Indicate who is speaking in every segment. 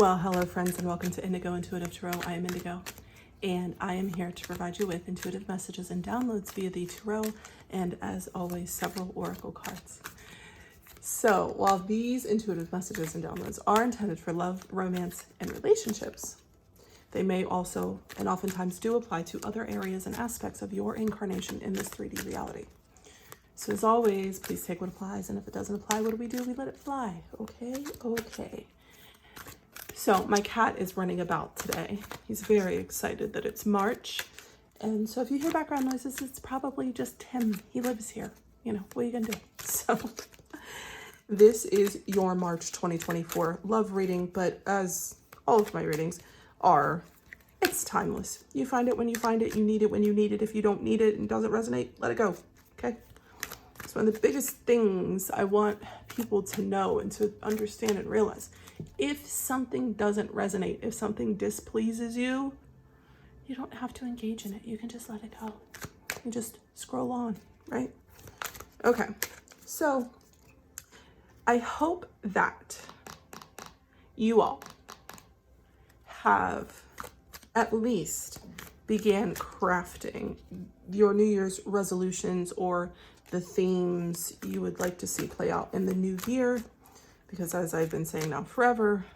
Speaker 1: Well, hello friends, and welcome to Indigo Intuitive Tarot. I am Indigo, and I am here to provide you with intuitive messages and downloads via the tarot, and as always, several oracle cards. So while these intuitive messages and downloads are intended for love, romance, and relationships, they may also, and oftentimes do, apply to other areas and aspects of your incarnation in this 3D reality. So as always, please take what applies, and if it doesn't apply, what do? We let it fly. Okay. So my cat is running about today. He's very excited that it's March. And so if you hear background noises, it's probably just him. He lives here. You know, what are you gonna do? So this is your March 2024 love reading, but as all of my readings are, it's timeless. You find it when you find it, you need it when you need it. If you don't need it and doesn't resonate, let it go, okay? So one of the biggest things I want people to know and to understand and realize, if something doesn't resonate, if something displeases you, you don't have to engage in it. You can just let it go. You just scroll on, right? Okay, so I hope that you all have at least began crafting your New Year's resolutions or the themes you would like to see play out in the new year. Because as I've been saying now forever,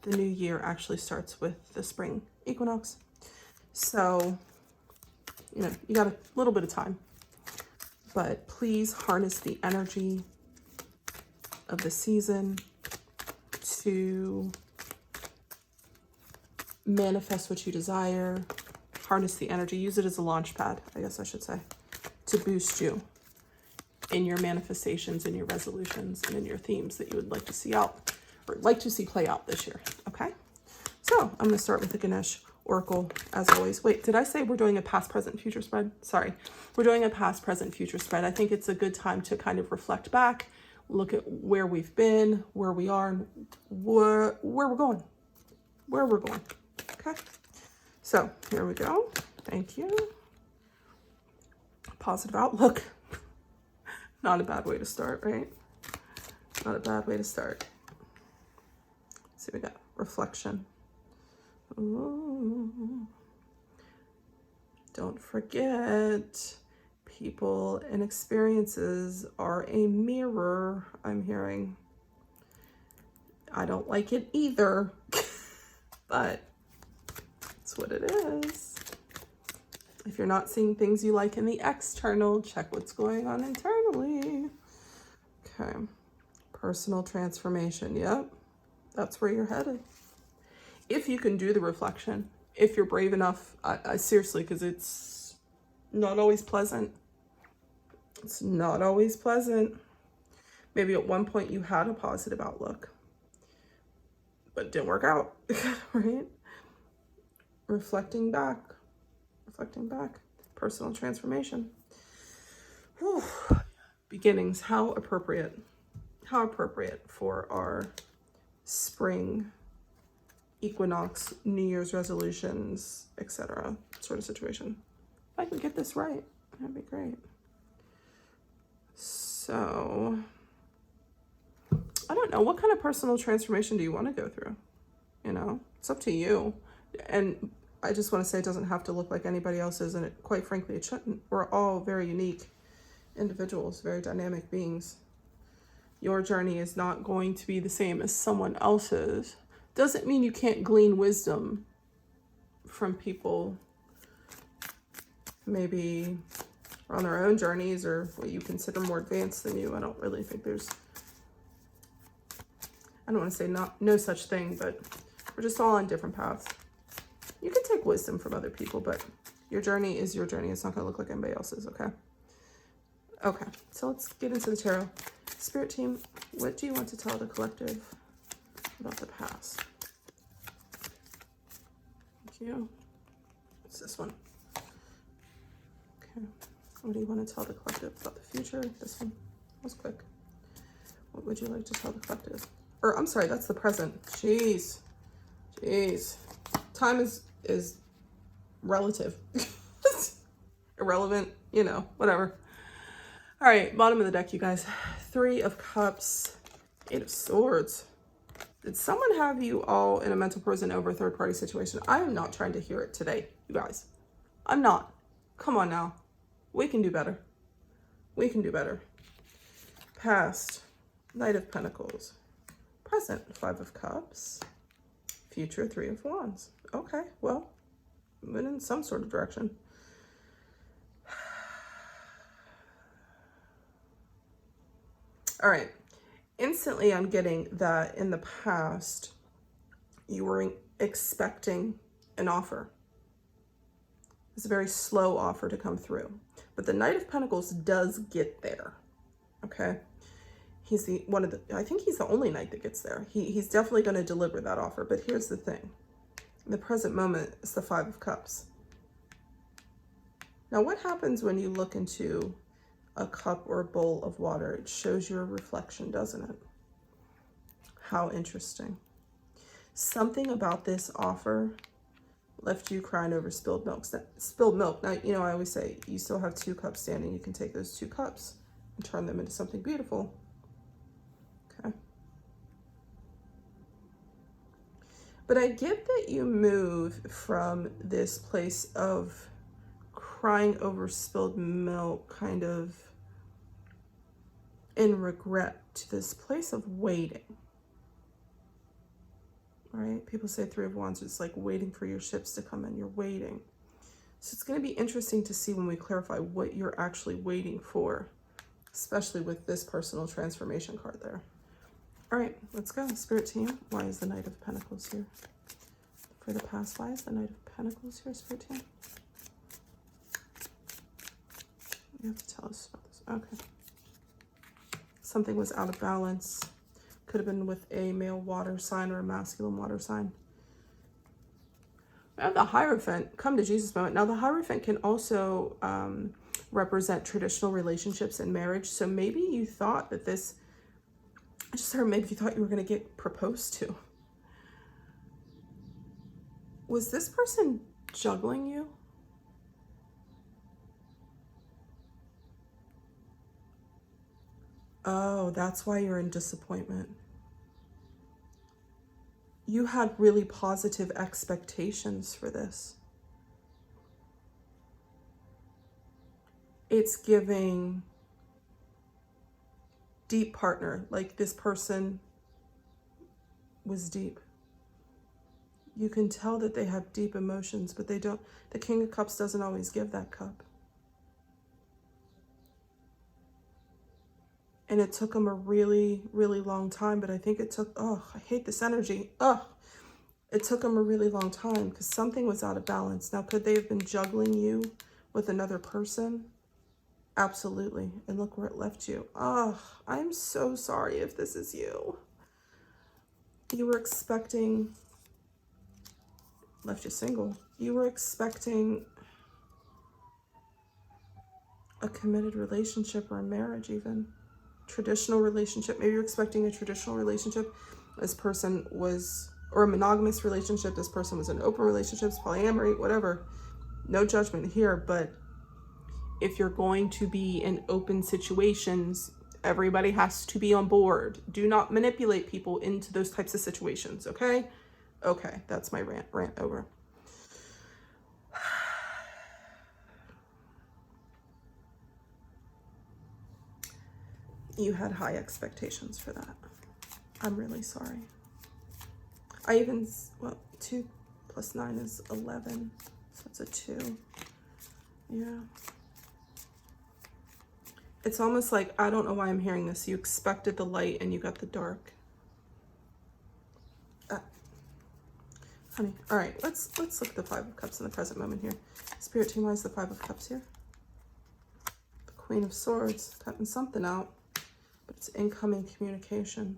Speaker 1: the new year actually starts with the spring equinox. So, you know, you got a little bit of time, but please harness the energy of the season to manifest what you desire. Harness the energy, use it as a launch pad, I guess I should say, to boost you in your manifestations, in your resolutions, and in your themes that you would like to see out, or like to see play out this year, okay? So I'm gonna start with the Ganesh Oracle, as always. Wait, did I say we're doing a past, present, future spread? Sorry, we're doing a past, present, future spread. I think it's a good time to kind of reflect back, look at where we've been, where we are, and where we're going, okay? So here we go, thank you. Positive outlook. Not a bad way to start, right? Not a bad way to start. So we got reflection. Ooh. Don't forget, people and experiences are a mirror, I'm hearing. I don't like it either, but it's what it is. If you're not seeing things you like in the external, check what's going on internally. Okay, personal transformation, yep, that's where you're headed. If you can do the reflection, if you're brave enough, I seriously, because it's not always pleasant. It's not always pleasant. Maybe at one point you had a positive outlook, but it didn't work out, right? Reflecting back, personal transformation. Whew. Beginnings, how appropriate for our spring equinox, New Year's resolutions, etc. sort of situation. If I can get this right, that'd be great. So, I don't know, what kind of personal transformation do you want to go through? You know, it's up to you. And I just want to say it doesn't have to look like anybody else's, and quite frankly, it shouldn't. We're all very unique individuals, very dynamic beings. Your journey is not going to be the same as someone else's. Doesn't mean you can't glean wisdom from people maybe on their own journeys or what you consider more advanced than you. I don't really think there's, I don't want to say no such thing, but we're just all on different paths. You can take wisdom from other people, but your journey is your journey. It's not going to look like anybody else's, okay? Okay, so let's get into the tarot. Spirit team, what do you want to tell the collective about the past? Thank you. What's this one? Okay, what do you want to tell the collective about the future? This one was quick. What would you like to tell the collective? Or, I'm sorry, that's the present. Jeez. Time is relative. Irrelevant, you know, whatever. All right, bottom of the deck, you guys. 3 of Cups, 8 of Swords. Did someone have you all in a mental prison over a third-party situation? I am not trying to hear it today, you guys. I'm not. Come on now. We can do better. We can do better. Past, Knight of Pentacles. Present, Five of Cups. Future, Three of Wands. Okay, well, moving in some sort of direction. All right. Instantly, I'm getting that in the past, you were expecting an offer. It's a very slow offer to come through. But the Knight of Pentacles does get there, okay? He's I think he's the only knight that gets there. He's definitely going to deliver that offer. But here's the thing. In the present moment, it's the Five of Cups. Now, what happens when you look into a cup or a bowl of water? It shows your reflection, doesn't it? How interesting. Something about this offer left you crying over spilled milk. Spilled milk. Now, you know, I always say you still have 2 cups standing. You can take those 2 cups and turn them into something beautiful. Okay. But I get that you move from this place of crying over spilled milk, kind of in regret, to this place of waiting. Right? People say Three of Wands is like waiting for your ships to come in. You're waiting. So it's going to be interesting to see when we clarify what you're actually waiting for, especially with this personal transformation card there. All right, let's go. Spirit team, why is the Knight of Pentacles here? For the past, why is the Knight of Pentacles here, Spirit team? You have to tell us about this. Okay. Something was out of balance. Could have been with a male water sign or a masculine water sign. We have the Hierophant, come to Jesus moment. Now the Hierophant can also represent traditional relationships and marriage. So maybe you thought that this, I just heard maybe you thought you were going to get proposed to. Was this person juggling you? Oh, that's why you're in disappointment. You had really positive expectations for this. It's giving deep partner, like this person was deep. You can tell that they have deep emotions, but they don't. The King of Cups doesn't always give that cup. And it took them a really, really long time, but I think it took, oh, I hate this energy. Oh, it took them a really long time because something was out of balance. Now, could they have been juggling you with another person? Absolutely. And look where it left you. Oh, I'm so sorry if this is you. You were expecting, left you single. You were expecting a committed relationship or a marriage even. Traditional relationship. Maybe you're expecting a traditional relationship. This person was, or a monogamous relationship. This person was in open relationships, polyamory, whatever. No judgment here, but if you're going to be in open situations, everybody has to be on board. Do not manipulate people into those types of situations, okay? Okay, that's my rant over. You had high expectations for that. I'm really sorry. I even, well, 2 plus 9 is 11. So it's a 2. Yeah. It's almost like, I don't know why I'm hearing this. You expected the light and you got the dark. Honey, all right, let's look at the Five of Cups in the present moment here. Spirit team, why is the Five of Cups here? The Queen of Swords, cutting something out. But it's incoming communication.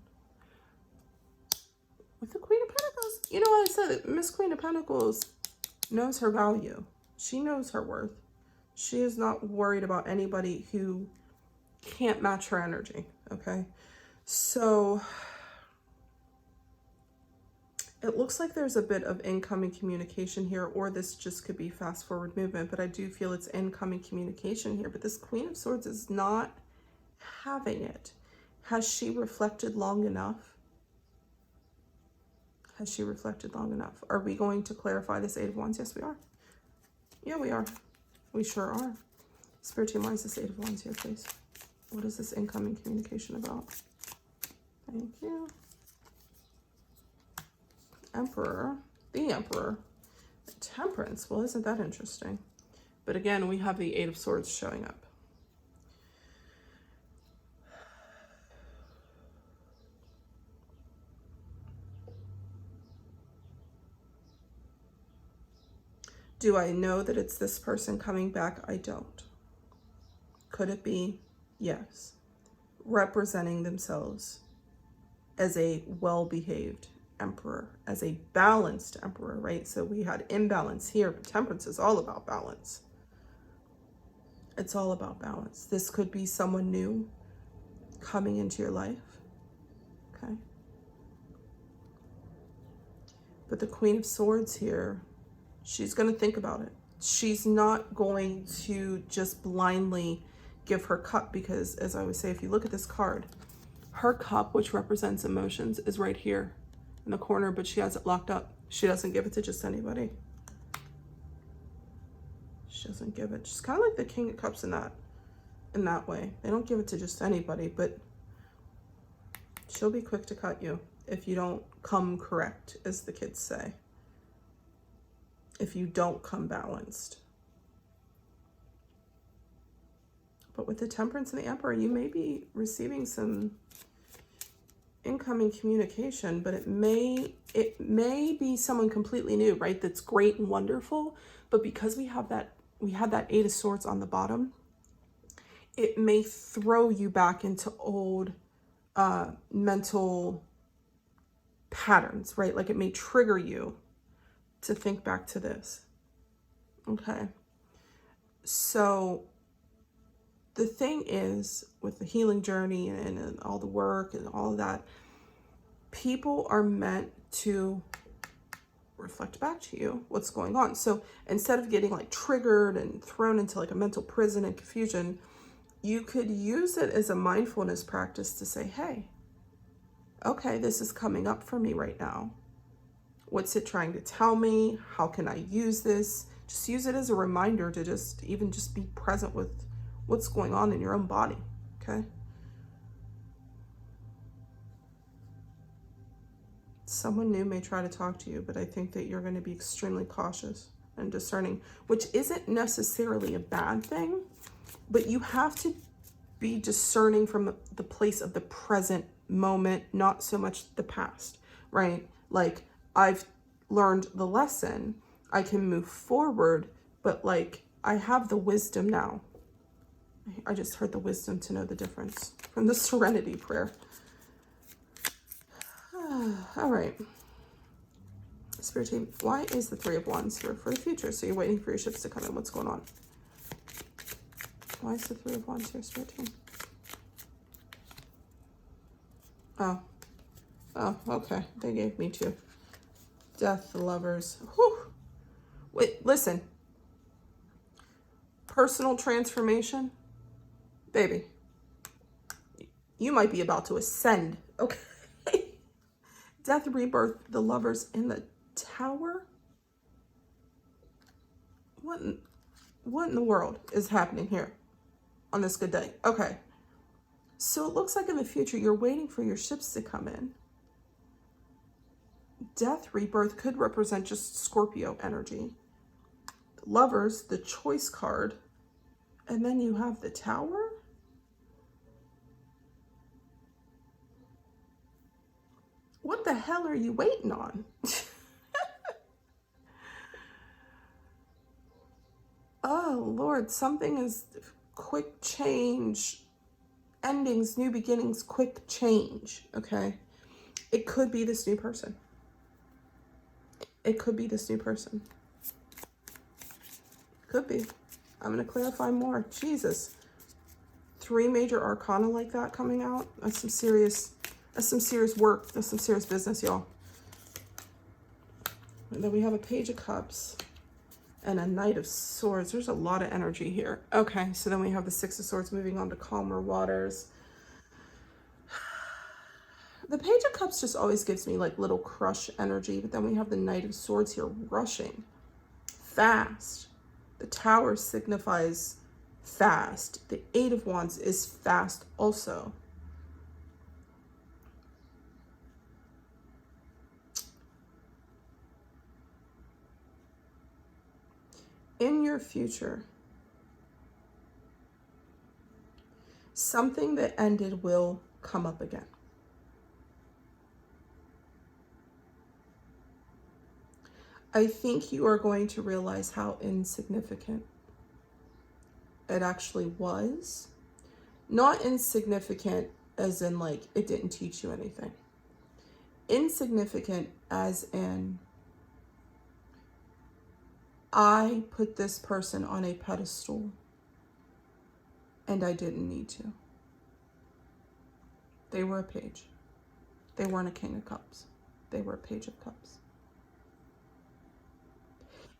Speaker 1: With the Queen of Pentacles, you know what I said? Miss Queen of Pentacles knows her value. She knows her worth. She is not worried about anybody who can't match her energy, okay? So it looks like there's a bit of incoming communication here, or this just could be fast forward movement, but I do feel it's incoming communication here. But this Queen of Swords is not having it. Has she reflected long enough? Has she reflected long enough? Are we going to clarify this Eight of Wands? Yes, we are. Yeah, we are. We sure are. Spirit team, why is this Eight of Wands here, please? What is this incoming communication about? Thank you. Emperor. The Emperor. Temperance. Well, isn't that interesting? But again, we have the Eight of Swords showing up. Do I know that it's this person coming back? I don't. Could it be? Yes. Representing themselves as a well-behaved emperor, as a balanced emperor, right? So we had imbalance here, but temperance is all about balance. It's all about balance. This could be someone new coming into your life, okay? But the Queen of Swords here, she's going to think about it. She's not going to just blindly give her cup, because as I always say, if you look at this card, her cup, which represents emotions, is right here in the corner, but she has it locked up. She doesn't give it to just anybody. She doesn't give it. She's kind of like the King of Cups in that way. They don't give it to just anybody, but she'll be quick to cut you if you don't come correct, as the kids say. If you don't come balanced. But with the Temperance and the Emperor, you may be receiving some incoming communication, but it may be someone completely new, right? That's great and wonderful, but because we have that Eight of Swords on the bottom, it may throw you back into old mental patterns, right? Like it may trigger you to think back to this. Okay. So the thing is, with the healing journey and all the work and all of that, people are meant to reflect back to you what's going on. So instead of getting like triggered and thrown into like a mental prison and confusion, you could use it as a mindfulness practice to say, hey, okay, this is coming up for me right now. What's it trying to tell me? How can I use this? Just use it as a reminder to just be present with what's going on in your own body, okay? Someone new may try to talk to you, but I think that you're going to be extremely cautious and discerning, which isn't necessarily a bad thing, but you have to be discerning from the place of the present moment, not so much the past, right? Like, I've learned the lesson, I can move forward, but like, I have the wisdom now. I just heard the wisdom to know the difference from the serenity prayer. All right. Spirit team, why is the Three of Wands here for the future? So you're waiting for your ships to come in. What's going on? Why is the Three of Wands here, Spirit team? Oh, okay. They gave me two. Death, the Lovers. Whew. Wait, listen. Personal transformation. Baby, you might be about to ascend, okay? Death, Rebirth, the Lovers in the Tower. What in the world is happening here on this good day? Okay, so it looks like in the future you're waiting for your ships to come in. Death, Rebirth could represent just Scorpio energy. Lovers, the Choice card, and then you have the Tower. What the hell are you waiting on? Oh, Lord, something is quick change, endings, new beginnings, quick change, okay? It could be this new person. It could be this new person. Could be. I'm going to clarify more. Jesus. 3 major arcana like that coming out. That's some serious work. That's some serious business, y'all. And then we have a Page of Cups and a Knight of Swords. There's a lot of energy here. Okay, so then we have the Six of Swords moving on to calmer waters. The Page of Cups just always gives me like little crush energy, but then we have the Knight of Swords here, rushing, fast. The Tower signifies fast. The Eight of Wands is fast also. In your future, something that ended will come up again. I think you are going to realize how insignificant it actually was. Not insignificant as in like it didn't teach you anything. Insignificant as in I put this person on a pedestal and I didn't need to. They were a page. They weren't a King of Cups. They were a Page of Cups.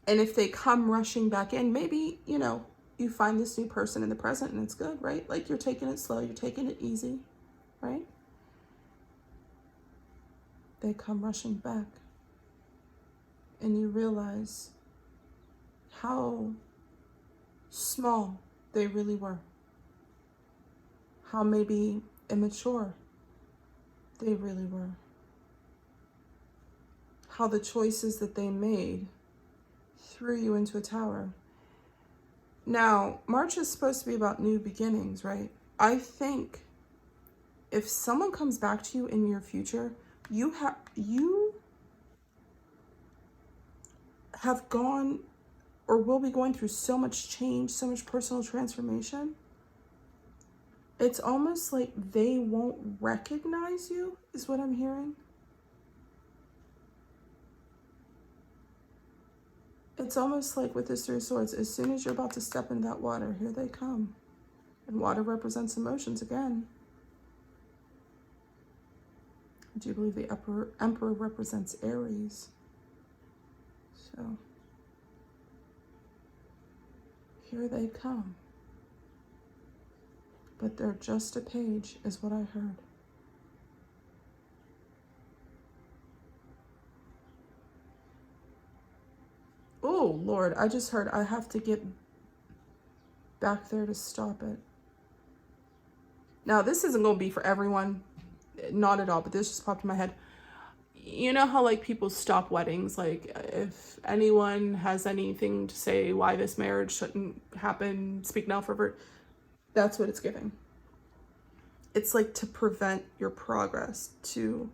Speaker 1: And if they come rushing back in, maybe, you know, you find this new person in the present and it's good, right? Like you're taking it slow, you're taking it easy, right? They come rushing back and you realize how small they really were. How maybe immature they really were. How the choices that they made threw you into a tower. Now, March is supposed to be about new beginnings, right? I think if someone comes back to you in your future, you have gone or will be going through so much change, so much personal transformation. It's almost like they won't recognize you, is what I'm hearing. It's almost like with this Three of Swords, as soon as you're about to step in that water, here they come. And water represents emotions again. I do believe the Emperor represents Aries. So, here they come. But they're just a page, is what I heard. Oh, Lord, I just heard I have to get back there to stop it. Now, this isn't going to be for everyone. Not at all, but this just popped in my head. You know how, like, people stop weddings? Like, if anyone has anything to say why this marriage shouldn't happen, speak now forever. That's what it's giving. It's like to prevent your progress, to...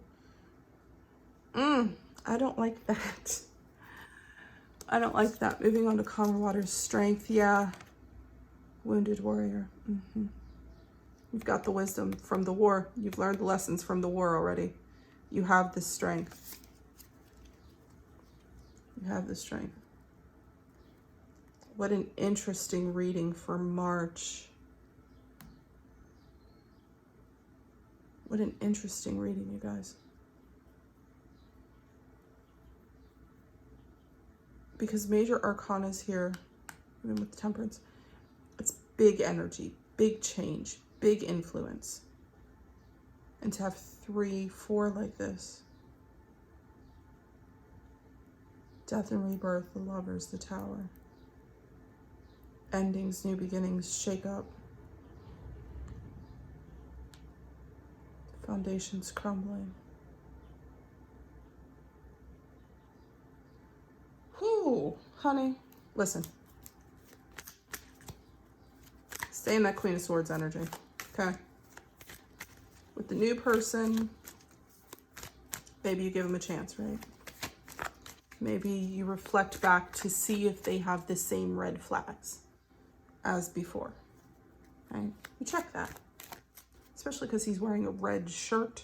Speaker 1: I don't like that. I don't like that. Moving on to calmer waters. Strength, yeah. Wounded warrior. You've got the wisdom from the war. You've learned the lessons from the war already. You have the strength. You have the strength. What an interesting reading for March. What an interesting reading, you guys. Because major arcana is here, even with the Temperance. It's big energy, big change, big influence. And to have 3, 4 like this. Death and rebirth, the Lovers, the Tower. Endings, new beginnings, shake up. Foundations crumbling. Whew, honey, listen. Stay in that Queen of Swords energy, okay? With the new person, maybe you give them a chance, right? Maybe you reflect back to see if they have the same red flags as before, right? You check that. Especially because he's wearing a red shirt.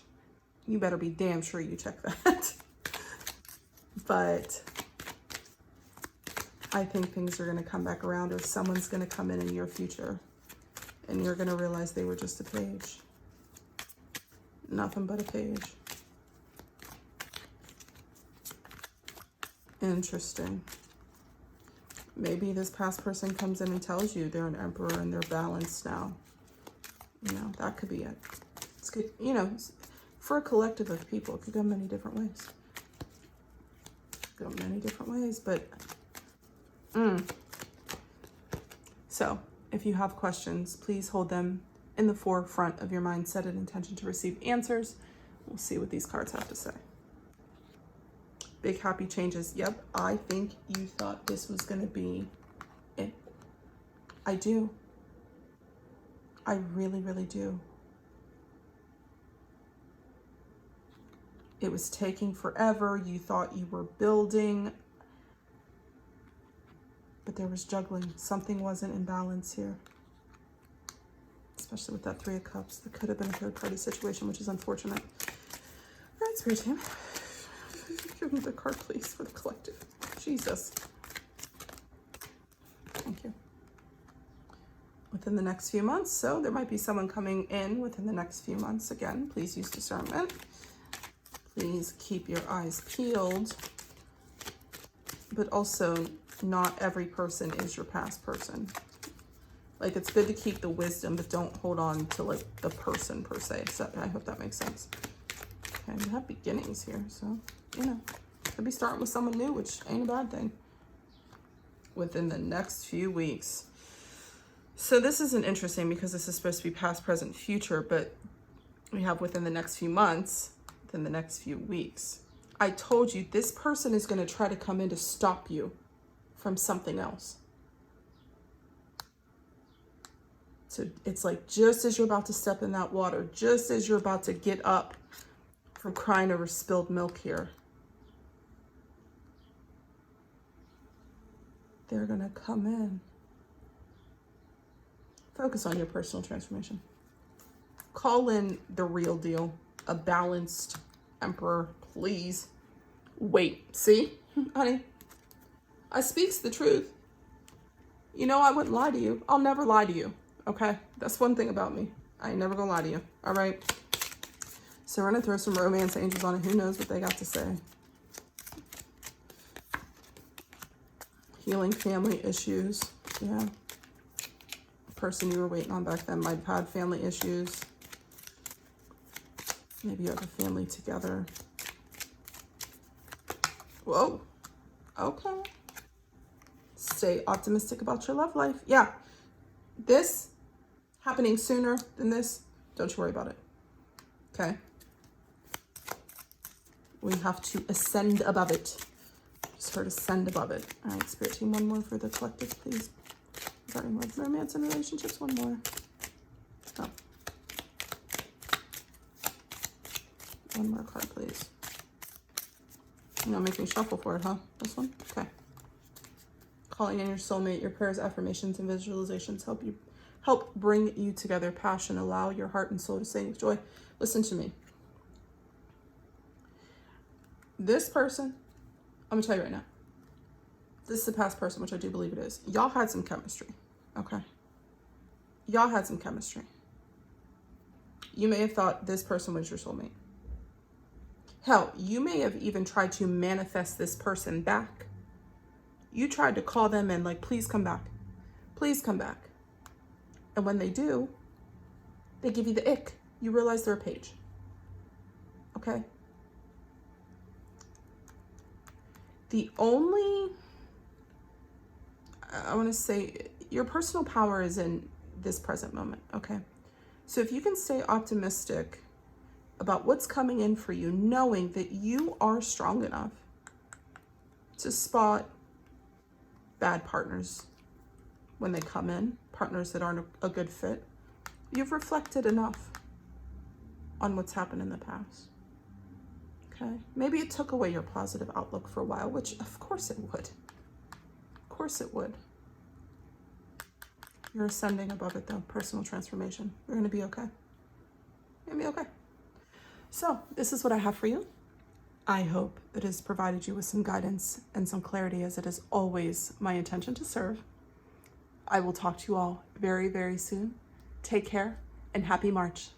Speaker 1: You better be damn sure you check that. But I think things are going to come back around, or someone's going to come in your future and you're going to realize they were just a page. Nothing but a page. Interesting. Maybe this past person comes in and tells you they're an emperor and they're balanced now. You know, that could be it. It's good. You know, for a collective of people. It could go many different ways. But so if you have questions, please hold them in the forefront of your mind. Set an intention to receive answers. We'll see what these cards have to say. Big happy changes. Yep, I think you thought this was going to be it. I do. I really, really do. It was taking forever. You thought you were building, but there was juggling. Something wasn't in balance here, especially with that Three of Cups. That could have been a third-party situation, which is unfortunate. All right, Spirit Team. Give me the card, please, for the collective. Jesus. Thank you. Within the next few months, so there might be someone coming in within the next few months. Again, please use discernment. Please keep your eyes peeled, but also not every person is your past person. Like, it's good to keep the wisdom, but don't hold on to like the person per se. So I hope that makes sense. Okay, we have beginnings here, so you know, could be starting with someone new, which ain't a bad thing. Within the next few weeks. So this isn't interesting because this is supposed to be past, present, future, but we have within the next few months, within the next few weeks. I told you this person is going to try to come in to stop you from something else. So it's like just as you're about to step in that water, just as you're about to get up from crying over spilled milk here, they're going to come in. Focus on your personal transformation. Call in the real deal, a balanced emperor, please. Wait, see, honey, I speaks the truth. You know, I wouldn't lie to you. I'll never lie to you, okay? That's one thing about me. I ain't never gonna lie to you, all right? So we're gonna throw some romance angels on it. Who knows what they got to say? Healing family issues, yeah. Person you were waiting on back then might have had family issues. Maybe you have a family together. Whoa, okay. Stay optimistic about your love life. Yeah, this happening sooner than this, don't you worry about it, okay? We have to ascend above it. Just heard ascend above it. All right, Spirit Team, one more for the collective, please. Regarding love, romance, and relationships, one more. Oh. One more card, please. You're not making me shuffle for it, huh? This one? Okay. Calling in your soulmate, your prayers, affirmations, and visualizations help bring you together. Passion, allow your heart and soul to sing with joy. Listen to me. This person, I'm gonna tell you right now, this is the past person, which I do believe it is. Y'all had some chemistry, okay? Y'all had some chemistry. You may have thought this person was your soulmate. Hell, you may have even tried to manifest this person back. You tried to call them in, like, please come back. Please come back. And when they do, they give you the ick. You realize they're a page. Okay? The only, I want to say, your personal power is in this present moment, okay? So if you can stay optimistic about what's coming in for you, knowing that you are strong enough to spot bad partners when they come in, partners that aren't a good fit, you've reflected enough on what's happened in the past. Okay, maybe it took away your positive outlook for a while, which of course it would. Of course it would. You're ascending above it though, personal transformation. You're gonna be okay. You're gonna be okay. So this is what I have for you. I hope that it has provided you with some guidance and some clarity, as it is always my intention to serve. I will talk to you all very, very soon. Take care and happy March.